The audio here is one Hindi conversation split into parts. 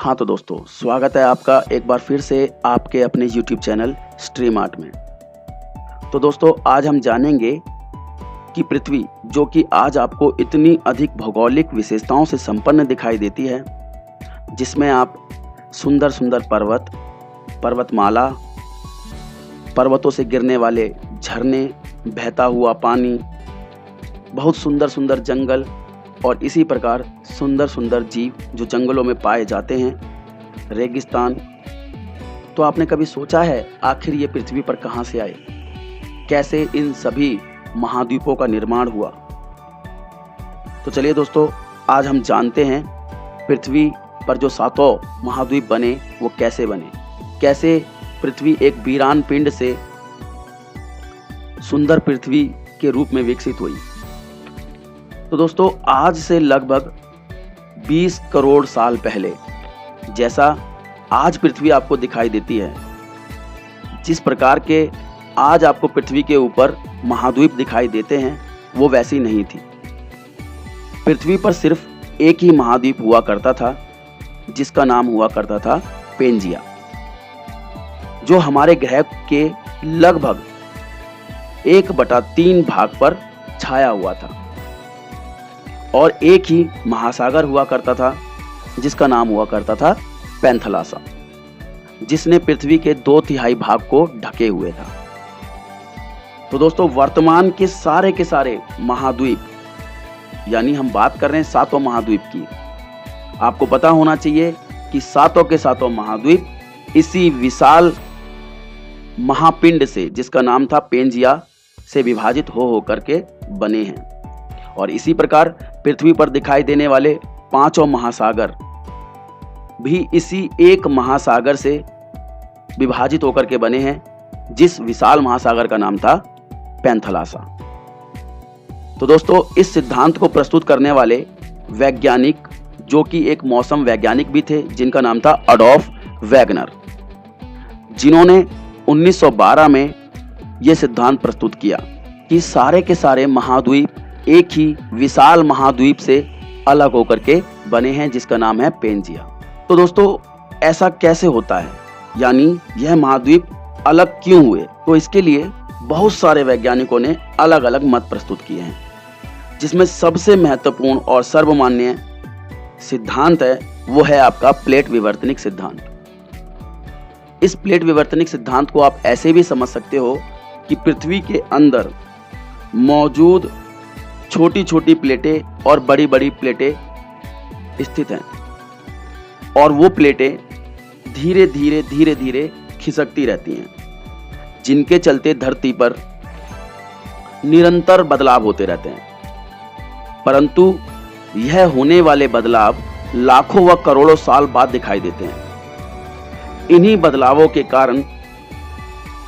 हाँ तो दोस्तों, स्वागत है आपका एक बार फिर से आपके अपने YouTube चैनल स्ट्रीम आर्ट में। तो दोस्तों, आज हम जानेंगे कि पृथ्वी, जो कि आज आपको इतनी अधिक भौगोलिक विशेषताओं से संपन्न दिखाई देती है, जिसमें आप सुंदर सुंदर पर्वत, पर्वतमाला, पर्वतों से गिरने वाले झरने, बहता हुआ पानी, बहुत सुंदर सुंदर जंगल और इसी प्रकार सुंदर सुंदर जीव जो जंगलों में पाए जाते हैं, रेगिस्तान। तो आपने कभी सोचा है आखिर ये पृथ्वी पर कहाँ से आए? कैसे इन सभी महाद्वीपों का निर्माण हुआ? तो चलिए दोस्तों, आज हम जानते हैं पृथ्वी पर जो सातों महाद्वीप बने वो कैसे बने, कैसे पृथ्वी एक वीरान पिंड से सुंदर पृथ्वी के रूप में विकसित हुई। तो दोस्तों, आज से लगभग 20 करोड़ साल पहले जैसा आज पृथ्वी आपको दिखाई देती है, जिस प्रकार के आज आपको पृथ्वी के ऊपर महाद्वीप दिखाई देते हैं, वो वैसी नहीं थी। पृथ्वी पर सिर्फ एक ही महाद्वीप हुआ करता था, जिसका नाम हुआ करता था पेंजिया, जो हमारे ग्रह के लगभग 1/3 भाग पर छाया हुआ था। और एक ही महासागर हुआ करता था, जिसका नाम हुआ करता था पैंथलासा, जिसने पृथ्वी के 2/3 भाग को ढके हुए था। तो दोस्तों, वर्तमान के सारे महाद्वीप, यानी हम बात कर रहे हैं सातों महाद्वीप की, आपको पता होना चाहिए कि सातों के सातों महाद्वीप इसी विशाल महापिंड से, जिसका नाम था पेंजिया, से विभाजित हो करके बने हैं। और इसी प्रकार पृथ्वी पर दिखाई देने वाले 5 महासागर भी इसी एक महासागर से विभाजित होकर के बने हैं, जिस विशाल महासागर का नाम था पैंथलासा। तो दोस्तों, इस सिद्धांत को प्रस्तुत करने वाले वैज्ञानिक, जो कि एक मौसम वैज्ञानिक भी थे, जिनका नाम था अडोल्फ वैगनर, जिन्होंने 1912 में यह सिद्धांत प्रस्तुत किया कि सारे के सारे महाद्वीप एक ही विशाल महाद्वीप से अलग होकर के बने हैं, जिसका नाम है पेंजिया। तो दोस्तों, ऐसा कैसे होता है, यानी यह महाद्वीप अलग क्यों हुए? तो इसके लिए बहुत सारे वैज्ञानिकों ने अलग अलग मत प्रस्तुत किए हैं, जिसमें सबसे महत्वपूर्ण और सर्वमान्य सिद्धांत है वो है आपका प्लेट विवर्तनिक सिद्धांत। इस प्लेट विवर्तनिक सिद्धांत को आप ऐसे भी समझ सकते हो कि पृथ्वी के अंदर मौजूद छोटी छोटी प्लेटें और बड़ी बड़ी प्लेटें स्थित हैं, और वो प्लेटें धीरे धीरे खिसकती रहती हैं, जिनके चलते धरती पर निरंतर बदलाव होते रहते हैं। परंतु यह होने वाले बदलाव लाखों व करोड़ों साल बाद दिखाई देते हैं। इन्हीं बदलावों के कारण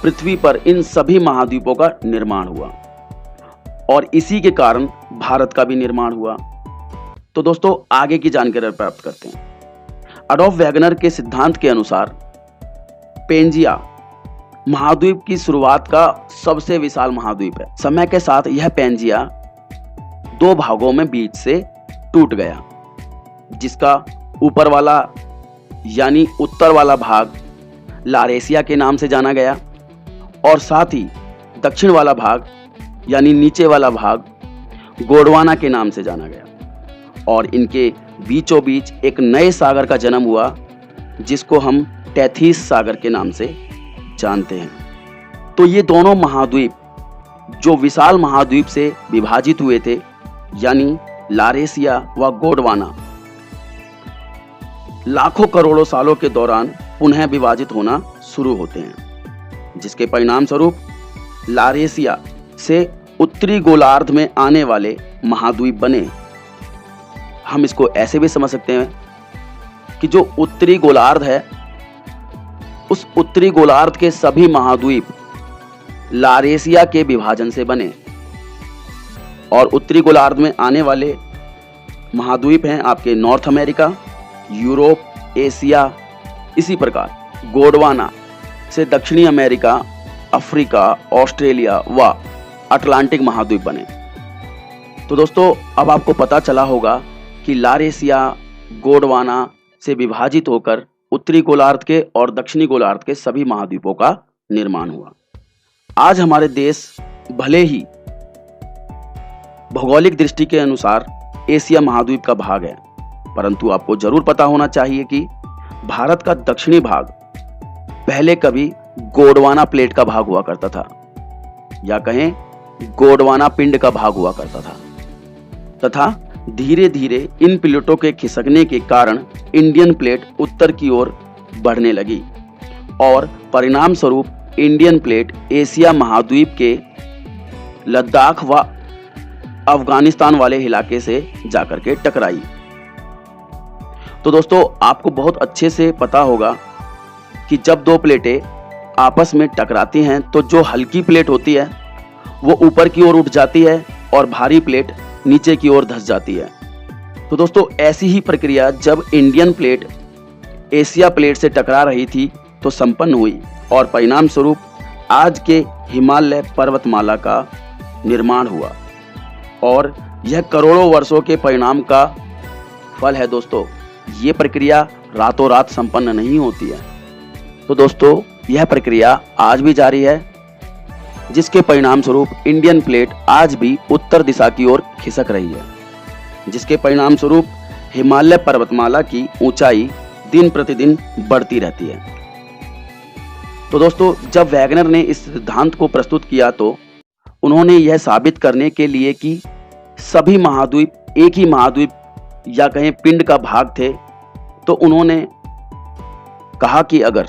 पृथ्वी पर इन सभी महाद्वीपों का निर्माण हुआ, और इसी के कारण भारत का भी निर्माण हुआ। तो दोस्तों, आगे की जानकारी प्राप्त करते हैं। अडोल्फ वैगनर के सिद्धांत के अनुसार पेंजिया महाद्वीप की शुरुआत का सबसे विशाल महाद्वीप है। समय के साथ यह पेंजिया 2 भागों में बीच से टूट गया, जिसका ऊपर वाला यानी उत्तर वाला भाग लारेसिया के नाम से जाना गया, और साथ ही दक्षिण वाला भाग यानी नीचे वाला भाग गोंडवाना के नाम से जाना गया। और इनके बीचों बीच एक नए सागर का जन्म हुआ, जिसको हम टेथिस सागर के नाम से जानते हैं। तो ये दोनों महाद्वीप जो विशाल महाद्वीप से विभाजित हुए थे, यानी लारेसिया व गोंडवाना, लाखों करोड़ों सालों के दौरान पुनः विभाजित होना शुरू होते हैं, जिसके परिणाम स्वरूप लारेसिया से उत्तरी गोलार्ध में आने वाले महाद्वीप बने। हम इसको ऐसे भी समझ सकते हैं कि जो उत्तरी गोलार्ध है, उस उत्तरी गोलार्ध के सभी महाद्वीप लारेसिया के विभाजन से बने, और उत्तरी गोलार्ध में आने वाले महाद्वीप हैं आपके नॉर्थ अमेरिका, यूरोप, एशिया। इसी प्रकार गोंडवाना से दक्षिणी अमेरिका, अफ्रीका, ऑस्ट्रेलिया व अटलांटिक महाद्वीप बने। तो दोस्तों, अब आपको पता चला होगा कि लारेसिया, गोंडवाना से विभाजित होकर उत्तरी गोलार्ध के और दक्षिणी गोलार्ध के सभी महाद्वीपों का निर्माण हुआ। आज हमारे देश भले ही भौगोलिक दृष्टि के अनुसार एशिया महाद्वीप का भाग है, परंतु आपको जरूर पता होना चाहिए कि भारत का दक्षिणी भाग पहले कभी गोंडवाना प्लेट का भाग हुआ करता था, या कहें गोंडवाना पिंड का भाग हुआ करता था, तथा धीरे धीरे इन प्लेटों के खिसकने के कारण इंडियन प्लेट उत्तर की ओर बढ़ने लगी और परिणाम स्वरूप इंडियन प्लेट एशिया महाद्वीप के लद्दाख व अफगानिस्तान वाले इलाके से जाकर के टकराई। तो दोस्तों, आपको बहुत अच्छे से पता होगा कि जब दो प्लेटें आपस में टकराती हैं तो जो हल्की प्लेट होती है वो ऊपर की ओर उठ जाती है और भारी प्लेट नीचे की ओर धंस जाती है। तो दोस्तों, ऐसी ही प्रक्रिया जब इंडियन प्लेट एशिया प्लेट से टकरा रही थी तो संपन्न हुई और परिणाम स्वरूप आज के हिमालय पर्वतमाला का निर्माण हुआ और यह करोड़ों वर्षों के परिणाम का फल है। दोस्तों, ये प्रक्रिया रातों रात संपन्न नहीं होती है। तो दोस्तों, यह प्रक्रिया आज भी जारी है, जिसके परिणाम स्वरूप इंडियन प्लेट आज भी उत्तर दिशा की ओर खिसक रही है, जिसके परिणाम स्वरूप हिमालय पर्वतमाला की ऊंचाई दिन प्रतिदिन बढ़ती रहती है। तो दोस्तों, जब वैगनर ने इस सिद्धांत को प्रस्तुत किया तो उन्होंने यह साबित करने के लिए कि सभी महाद्वीप एक ही महाद्वीप या कहें पिंड का भाग थे, तो उन्होंने कहा कि अगर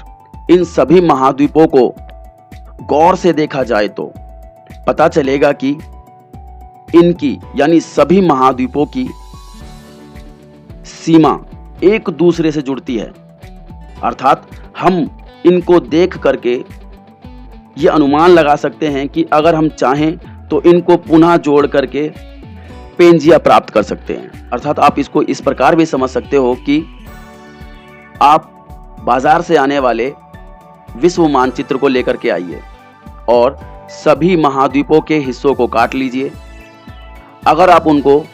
इन सभी महाद्वीपों को गौर से देखा जाए तो पता चलेगा कि इनकी यानी सभी महाद्वीपों की सीमा एक दूसरे से जुड़ती है। अर्थात हम इनको देख करके ये अनुमान लगा सकते हैं कि अगर हम चाहें तो इनको पुनः जोड़ करके पेंजिया प्राप्त कर सकते हैं। अर्थात आप इसको इस प्रकार भी समझ सकते हो कि आप बाजार से आने वाले विश्व मानचित्र को लेकर के आइए और सभी महाद्वीपों के हिस्सों को काट लीजिए। अगर आप उनको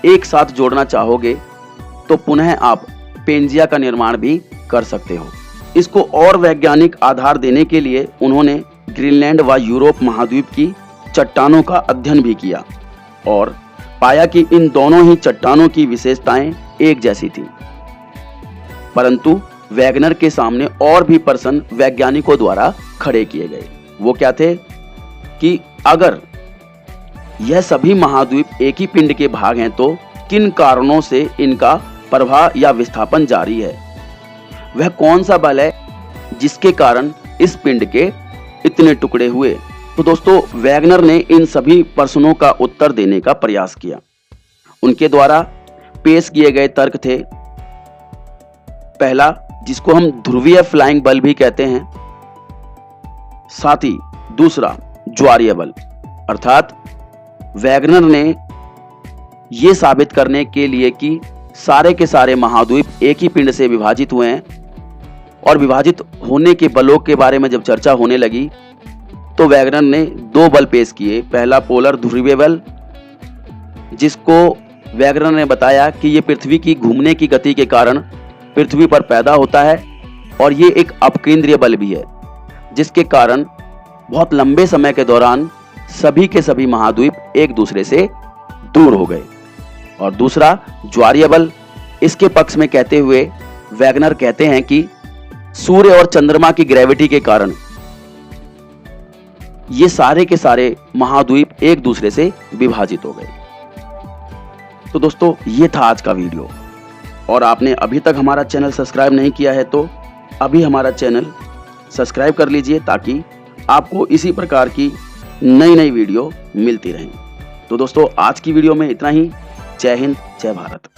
एक साथ जोड़ना चाहोगे तो पुनः आप पेंजिया का निर्माण भी कर सकते हो। इसको और वैज्ञानिक आधार देने के लिए उन्होंने ग्रीनलैंड व यूरोप महाद्वीप की चट्टानों का अध्ययन भी किया और पाया कि इन दोनों ही चट्टानों की विशेषताएं एक जैसी थी। परंतु वैगनर के सामने और भी प्रश्न वैज्ञानिकों द्वारा खड़े किए गए। वो क्या थे कि अगर यह सभी महाद्वीप एक ही पिंड के भाग हैं तो किन कारणों से इनका प्रवाह या विस्थापन जारी है, वह कौन सा बल है जिसके कारण इस पिंड के इतने टुकड़े हुए। तो दोस्तों, वैगनर ने इन सभी प्रश्नों का उत्तर देने का प्रयास किया। उनके द्वारा पेश किए गए तर्क थे, पहला जिसको हम ध्रुवीय फ्लाइंग बल भी कहते हैं, साथ ही दूसरा ज्वारीय बल। अर्थात वैगनर ने यह साबित करने के लिए कि सारे के सारे महाद्वीप एक ही पिंड से विभाजित हुए हैं और विभाजित होने के बलों के बारे में जब चर्चा होने लगी तो वैगनर ने दो बल पेश किए। पहला पोलर ध्रुवीय बल, जिसको वैगनर ने बताया कि ये पृथ्वी की घूमने की गति के कारण पृथ्वी पर पैदा होता है और ये एक अपकेंद्रीय बल भी है, जिसके कारण बहुत लंबे समय के दौरान सभी के सभी महाद्वीप एक दूसरे से दूर हो गए। और दूसरा ज्वारीय बल, इसके पक्ष में कहते हुए वैगनर कहते हैं कि सूर्य और चंद्रमा की ग्रेविटी के कारण ये सारे के सारे महाद्वीप एक दूसरे से विभाजित हो गए। तो दोस्तों, ये था आज का वीडियो और आपने अभी तक हमारा चैनल सब्सक्राइब नहीं किया है तो अभी हमारा चैनल सब्सक्राइब कर लीजिए ताकि आपको इसी प्रकार की नई नई वीडियो मिलती रहें। तो दोस्तों, आज की वीडियो में इतना ही। जय हिंद, जय भारत।